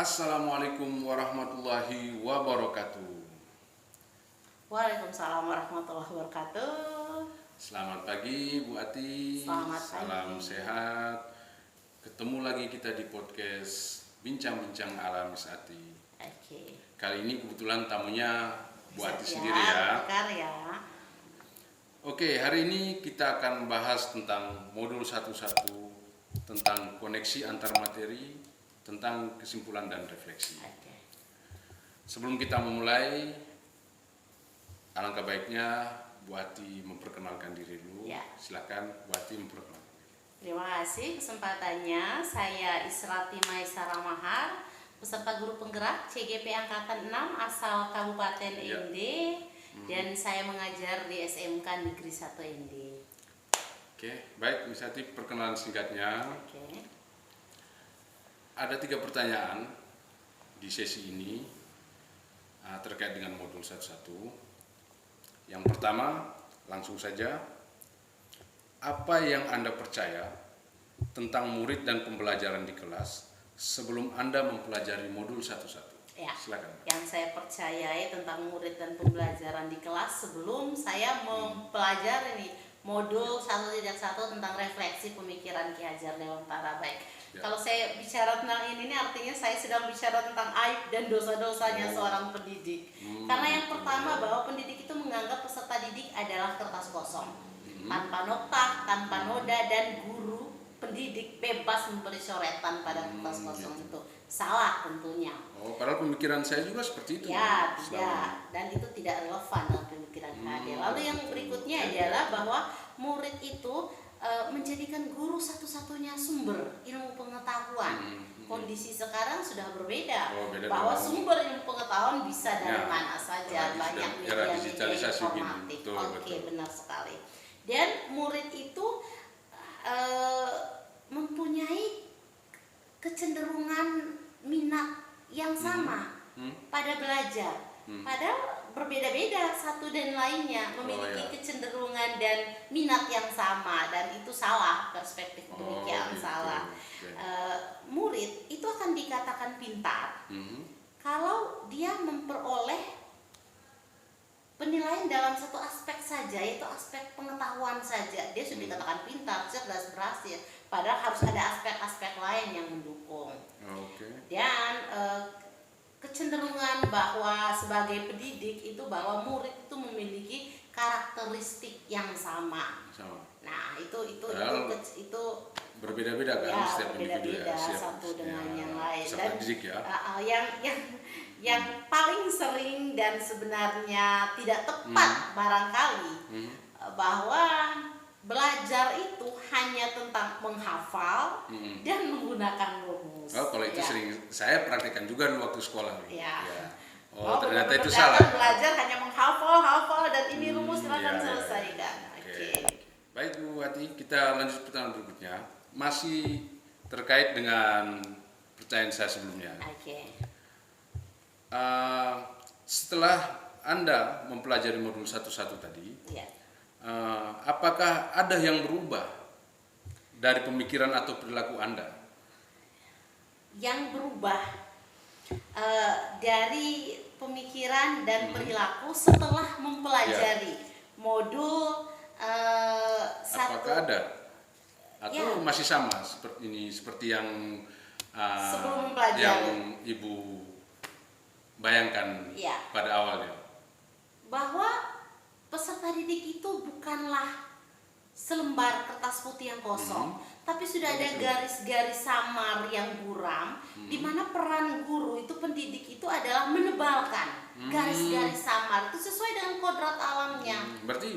Assalamualaikum warahmatullahi wabarakatuh. Waalaikumsalam warahmatullahi wabarakatuh. Selamat pagi Bu Ati. Selamat Salam pagi. sehat. Ketemu lagi kita di podcast Bincang-bincang ala Miss Ati. Oke. Kali ini kebetulan tamunya Bu Ati Siap sendiri ya. Bekar ya. Oke, hari ini kita akan bahas tentang modul 1.1 tentang koneksi antar materi, tentang kesimpulan dan refleksi. Oke. Sebelum kita memulai, alangkah baiknya Bu Ati memperkenalkan diri dulu. Ya. Silakan Bu Ati memperkenalkan. Terima kasih kesempatannya. Saya Israti Maisara Mahar, peserta guru penggerak CGP Angkatan 6 asal Kabupaten Ya. ND. Dan saya mengajar di SMK Negeri 1 ND. Oke, baik Miss Ati, perkenalan singkatnya. Oke. Ada 3 pertanyaan di sesi ini terkait dengan modul 1.1. Yang pertama, langsung saja, apa yang Anda percaya tentang murid dan pembelajaran di kelas sebelum Anda mempelajari modul 1.1? Ya. Silakan. Yang saya percayai tentang murid dan pembelajaran di kelas sebelum saya mempelajari nih modul 1.1 tentang refleksi pemikiran Ki Hajar Dewantara. Baik. Ya. Kalau saya bicara tentang ini artinya saya sedang bicara tentang aib dan dosa-dosanya seorang pendidik. Karena yang pertama bahwa pendidik itu menganggap peserta didik adalah kertas kosong, tanpa nota, tanpa noda, dan guru pendidik bebas memberi coretan pada kertas kosong itu. Salah tentunya. Oh, padahal pemikiran saya juga seperti itu. Ya, Selama- tidak. Dan itu tidak relevan dalam pemikiran Hadir. Lalu yang berikutnya adalah bahwa murid itu menjadikan guru satu-satunya sumber ilmu pengetahuan. Kondisi sekarang sudah berbeda. Oh, beda Bahwa dengan- sumber ilmu pengetahuan bisa dari Ya, mana saja, apalagi banyak sudah era media-media digitalisasi gini. informatif. Betul, Oke, betul. benar sekali. Dan murid itu mempunyai kecenderungan minat yang sama pada belajar. Padahal berbeda-beda satu dan lainnya, memiliki ya. kecenderungan dan minat yang sama, dan itu salah, perspektif demikian gitu. salah. Oke. Murid itu akan dikatakan pintar kalau dia memperoleh penilaian dalam satu aspek saja, yaitu aspek pengetahuan saja. Dia sudah dikatakan pintar, cerdas, berhasil. Padahal harus ada aspek-aspek lain yang mendukung. Oke. Dan kecenderungan bahwa sebagai pendidik itu bahwa murid itu memiliki karakteristik yang sama. Sama. Nah, itu Padahal berbeda-beda kan ya, setiap individu berbeda-beda ya. satu dengan yang lain. Peserta Dan didik ya. yang paling sering dan sebenarnya tidak tepat barangkali bahwa belajar itu hanya tentang menghafal dan menggunakan rumus. Oh, kalau itu Ya. sering saya praktekkan juga dulu waktu sekolah. Ya. Oh, ternyata benar-benar itu datang salah. belajar hanya menghafal dan ini rumus silakan Iya. selesaikan. Oke. Oke. Baik Bu Wati, kita lanjut pertanyaan berikutnya. Masih terkait dengan pertanyaan saya sebelumnya. Oke. Setelah Anda mempelajari modul 1.1 tadi, Ya. apakah ada yang berubah dari pemikiran atau perilaku Anda? Yang berubah dari pemikiran dan perilaku setelah mempelajari modul satu. Apakah ada? Atau Ya. masih sama seperti ini, seperti yang Sebelum mempelajari. yang Ibu bayangkan Ya. pada awalnya? Bahwa peserta didik itu bukanlah selembar kertas putih yang kosong, tapi sudah ada garis-garis samar yang buram, di mana peran guru itu, pendidik itu adalah menebalkan garis-garis samar itu sesuai dengan kodrat alamnya. Berarti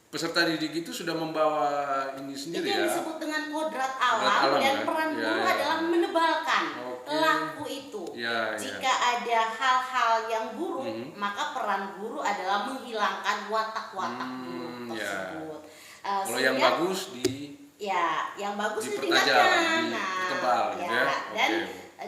peserta didik itu sudah membawa ini Itu sendiri yang ya? disebut dengan kodrat Kodrat alam, alam, dan ya? peran Ya, guru ya. adalah menebalkan Oke. laku itu. Ya, ya. Jika ada hal-hal yang buruk, maka peran guru adalah menghilangkan watak-watak buruk ya. tersebut. Kalau yang Sehingga- bagus yang bagus dipertajam, ditingkatkan. dipertebal gitu ya?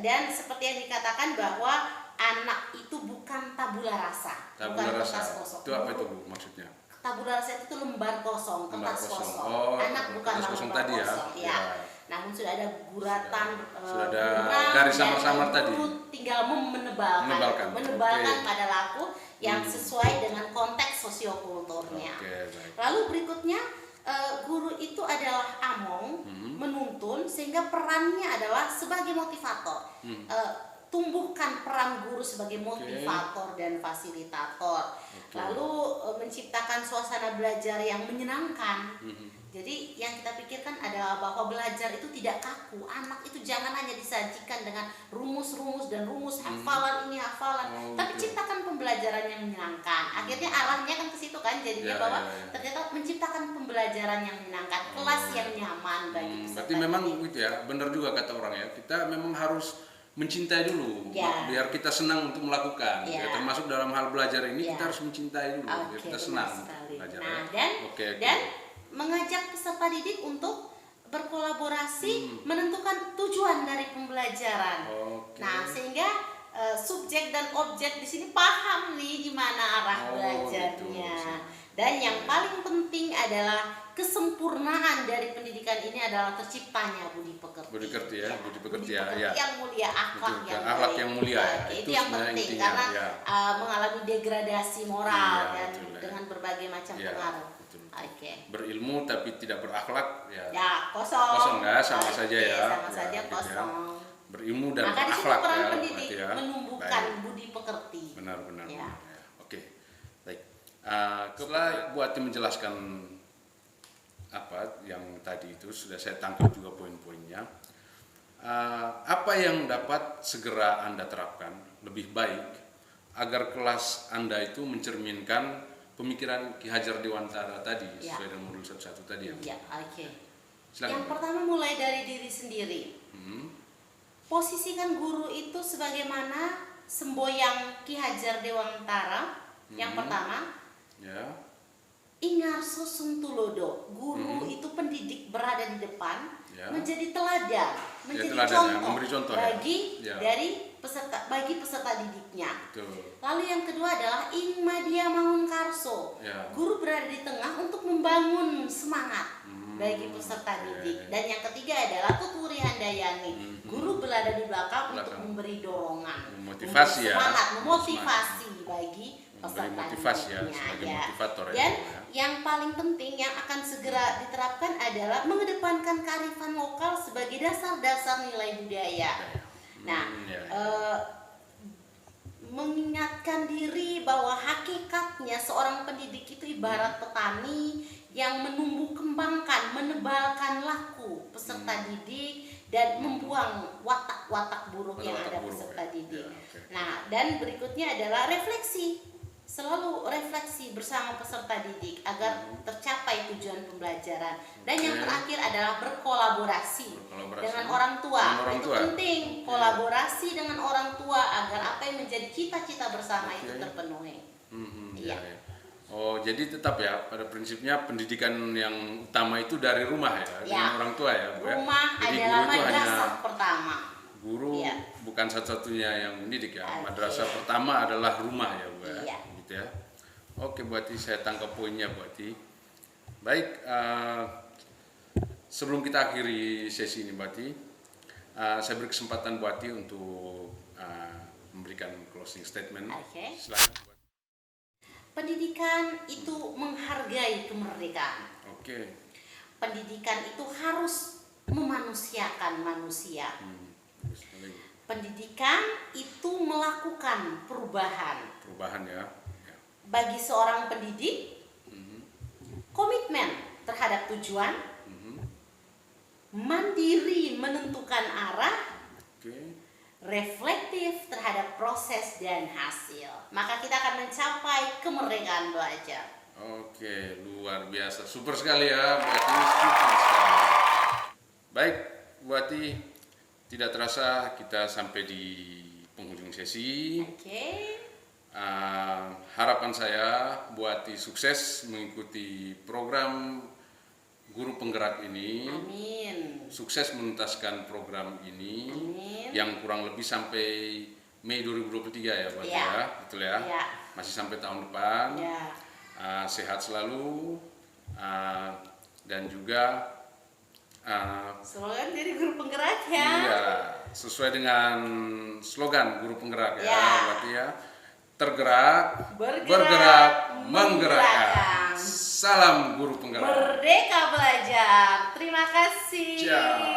Dan seperti yang dikatakan bahwa anak itu bukan tabula rasa, tabula bukan rasa. kertas kosong. Itu apa itu Bu maksudnya? Tabula rasa itu lembar kosong, Lembar kertas kosong. kosong. Oh, Anak bukan kertas kosong lembar tadi ya? kosong. Ya. Ya. namun sudah ada guratan, sudah ada benang, garis dan samar-samar tadi. guru tinggal menebalkan Oke. pada laku yang sesuai dengan konteks sosiokulturnya. Baik. Lalu berikutnya, guru itu adalah among, menuntun, sehingga perannya adalah sebagai motivator. Tumbuhkan peran guru sebagai motivator dan fasilitator. Lalu menciptakan suasana belajar yang menyenangkan. Jadi yang kita pikirkan adalah bahwa belajar itu tidak kaku. Anak itu jangan hanya disajikan dengan rumus-rumus dan rumus hafalan ini hafalan, tapi ciptakan pembelajaran yang menyenangkan. Akhirnya arahnya kan ke situ kan, jadinya bahwa ternyata menciptakan pembelajaran yang menyenangkan, kelas yang nyaman bagi peserta. Berarti memang itu ya, benar juga kata orang ya. Kita memang harus mencintai dulu, biar kita senang untuk melakukan. Ya, termasuk dalam hal belajar ini kita harus mencintai dulu, biar kita senang belajar. Nah, dan mengajak peserta didik untuk berkolaborasi menentukan tujuan dari pembelajaran. Nah, sehingga subjek dan objek di sini paham nih di mana arah belajarnya. Dan yang paling penting adalah kesempurnaan dari pendidikan ini adalah terciptanya budi pekerti. Budi pekerti ya, budi pekerti ya. Yang mulia, akhlak yang mulia. Itu yang penting karena mengalami degradasi moral dan dengan berbagai macam pengaruh. Berilmu tapi tidak berakhlak kosong ya, sama saja ya. Sama saja kosong. Berilmu dan maka berakhlak peran ya. pendidik menumbuhkan budi pekerti. Benar. Oke, baik. Setelah Bu Ati menjelaskan apa yang tadi itu sudah saya tangkap juga poin-poinnya. Apa yang dapat segera Anda terapkan lebih baik agar kelas Anda itu mencerminkan pemikiran Ki Hajar Dewantara tadi sesuai dengan modul 1.1 tadi ya? Yang pertama mulai dari diri sendiri. Posisikan guru itu sebagaimana semboyan Ki Hajar Dewantara. Yang pertama, Ingarso Sungtulodo, guru itu pendidik berada di depan, menjadi teladan, menjadi contoh bagi peserta didiknya. Lalu yang kedua adalah Ing Madia Mangunkarso, guru berada di tengah untuk membangun semangat bagi peserta didik. Dan yang ketiga adalah Tuturi Handayani, guru berada di belakang untuk memberi dorongan, memotivasi memotivasi bagi peserta didiknya. Dan yang paling penting yang akan segera diterapkan adalah mengedepankan kearifan lokal sebagai dasar-dasar nilai budaya. Nah, mengingatkan diri bahwa hakikatnya seorang pendidik itu ibarat petani yang menumbuh kembangkan, menebalkan laku peserta didik dan membuang watak-watak buruk yang ada peserta didik. Nah, dan berikutnya adalah refleksi. Selalu refleksi bersama peserta didik agar tercapai tujuan pembelajaran. Dan yang terakhir adalah berkolaborasi dengan orang tua. Itu penting, kolaborasi dengan orang tua agar apa yang menjadi cita-cita bersama itu terpenuhi. Jadi tetap ya pada prinsipnya pendidikan yang utama itu dari rumah ya, dengan orang tua ya, Bu ya. Rumah adalah madrasah pertama. Guru bukan satu-satunya yang mendidik ya. Madrasah pertama adalah rumah ya, Bu ya. Ya. Oke, Bu Ati, saya tangkap poinnya, Bu Ati. Baik, sebelum kita akhiri sesi ini, Bu Ati, saya beri kesempatan Bu Ati untuk memberikan closing statement. Silakan. Pendidikan itu menghargai kemerdekaan. Pendidikan itu harus memanusiakan manusia. Pendidikan itu melakukan perubahan ya. Bagi seorang pendidik, komitmen terhadap tujuan, mandiri menentukan arah, reflektif terhadap proses dan hasil. Maka kita akan mencapai kemerdekaan belajar. Oke, luar biasa, super sekali ya, Bu Ati, super sekali. Baik, Bu Ati, tidak terasa kita sampai di penghujung sesi. Harapan saya Bu Ati sukses mengikuti program Guru Penggerak ini. Amin. Sukses menuntaskan program ini. Amin. Yang kurang lebih sampai Mei 2023 ya Bu Ati ya. Betul ya? Masih sampai tahun depan. Sehat selalu dan juga Slogan dari guru penggerak ya. Iya, sesuai dengan slogan guru penggerak ya, Ya. berarti ya. Tergerak, Bergerak, menggerakkan. menggerakkan. Salam guru penggerak. Merdeka belajar. Terima kasih. Ciao.